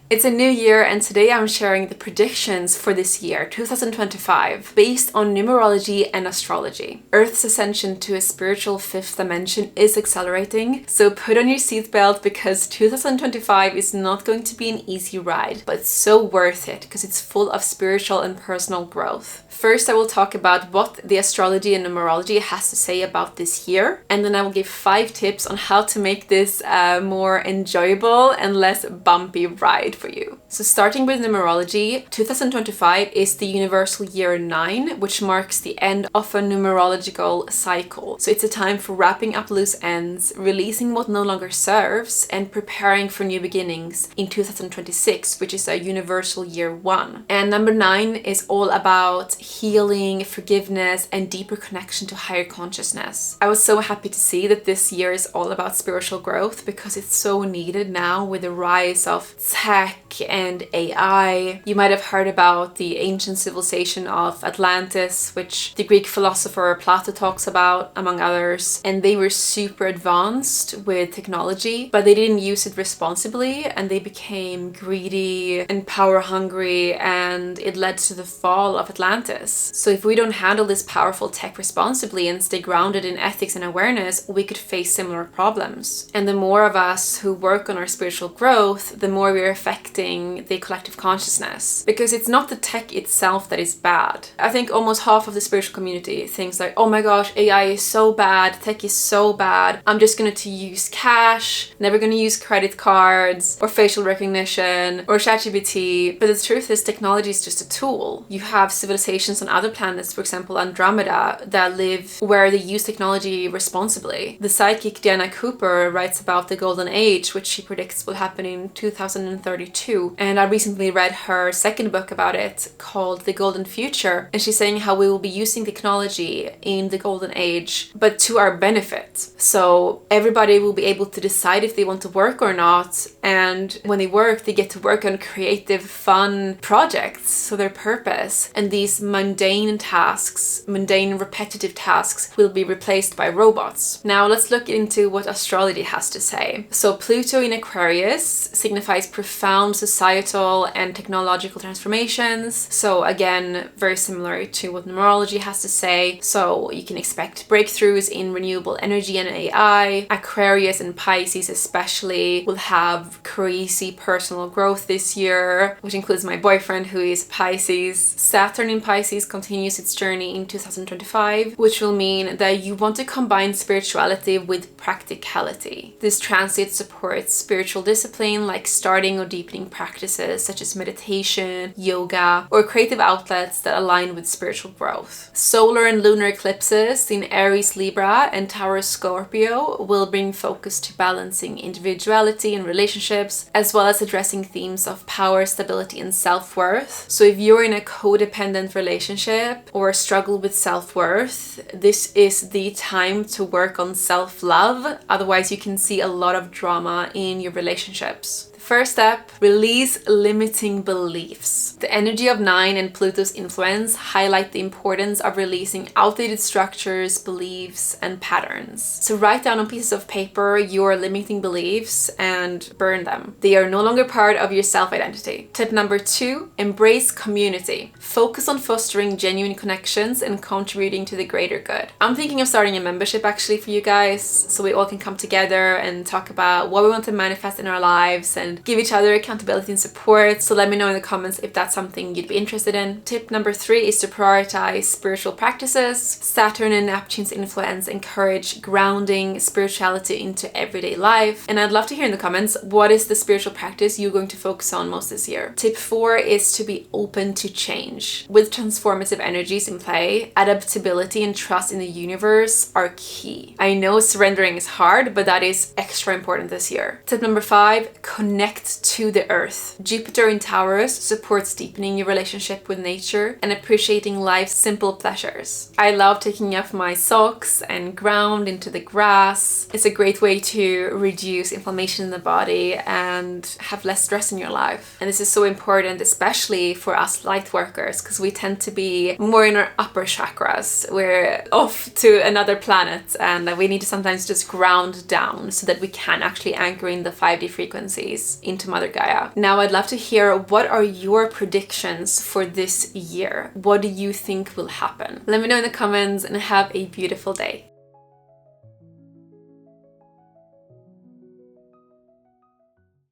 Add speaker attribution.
Speaker 1: It's a new year, and today I'm sharing the predictions for this year, 2025, based on numerology and astrology. Earth's ascension to a spiritual fifth dimension is accelerating, so put on your seatbelt because 2025 is not going to be an easy ride, but it's so worth it because it's full of spiritual and personal growth. First, I will talk about what the astrology and numerology has to say about this year, and then I will give 5 tips on how to make this a more enjoyable and less bumpy ride for you. So starting with numerology, 2025 is the universal year 9, which marks the end of a numerological cycle. So it's a time for wrapping up loose ends, releasing what no longer serves, and preparing for new beginnings in 2026, which is a universal year 1. And number 9 is all about healing, forgiveness, and deeper connection to higher consciousness. I was so happy to see that this year is all about spiritual growth because it's so needed now with the rise of tech and AI. You might have heard about the ancient civilization of Atlantis, which the Greek philosopher Plato talks about, among others. And they were super advanced with technology, but they didn't use it responsibly, and they became greedy and power hungry, and it led to the fall of Atlantis. So if we don't handle this powerful tech responsibly and stay grounded in ethics and awareness, we could face similar problems. And the more of us who work on our spiritual growth, the more we're affecting the collective consciousness. Because it's not the tech itself that is bad. I think almost half of the spiritual community thinks like, oh my gosh, AI is so bad, tech is so bad, I'm just going to use cash, never going to use credit cards or facial recognition or ChatGPT. But the truth is technology is just a tool. You have civilizations on other planets, for example Andromeda, that live where they use technology responsibly. The psychic Diana Cooper writes about the golden age, which she predicts will happen in 2032, and I recently read her second book about it called The Golden Future, and she's saying how we will be using technology in the golden age but to our benefit. So everybody will be able to decide if they want to work or not, and when they work they get to work on creative fun projects, so their purpose, and these mundane tasks, mundane repetitive tasks, will be replaced by robots. Now let's look into what astrology has to say. So Pluto in Aquarius signifies profound societal and technological transformations. So again, very similar to what numerology has to say. So you can expect breakthroughs in renewable energy and AI. Aquarius and Pisces especially will have crazy personal growth this year, which includes my boyfriend who is Pisces. Saturn in Pisces continues its journey in 2025, which will mean that you want to combine spirituality with practicality. This transit supports spiritual discipline like starting or deepening practices such as meditation, yoga, or creative outlets that align with spiritual growth. Solar and lunar eclipses in Aries, Libra, and Taurus, Scorpio will bring focus to balancing individuality and relationships, as well as addressing themes of power, stability, and self-worth. So if you're in a codependent relationship or struggle with self-worth, this is the time to work on self-love. Otherwise, you can see a lot of drama in your relationships. First step, release limiting beliefs. The energy of 9 and Pluto's influence highlight the importance of releasing outdated structures, beliefs, and patterns. So write down on pieces of paper your limiting beliefs and burn them. They are no longer part of your self-identity. Tip number 2, embrace community. Focus on fostering genuine connections and contributing to the greater good. I'm thinking of starting a membership actually for you guys, so we all can come together and talk about what we want to manifest in our lives and give each other accountability and support. So let me know in the comments if that's something you'd be interested in. Tip number 3 is to prioritize spiritual practices. Saturn and Neptune's influence encourage grounding spirituality into everyday life. And I'd love to hear in the comments, what is the spiritual practice you're going to focus on most this year? Tip 4 is to be open to change. With transformative energies in play, adaptability and trust in the universe are key. I know surrendering is hard, but that is extra important this year. Tip number 5, connect to the earth. Jupiter in Taurus supports deepening your relationship with nature and appreciating life's simple pleasures. I love taking off my socks and ground into the grass. It's a great way to reduce inflammation in the body and have less stress in your life. And this is so important, especially for us light workers, because we tend to be more in our upper chakras. We're off to another planet and we need to sometimes just ground down so that we can actually anchor in the 5D frequencies. us into Mother Gaia. Now I'd love to hear, what are your predictions for this year? What do you think will happen? Let me know in the comments and have a beautiful day.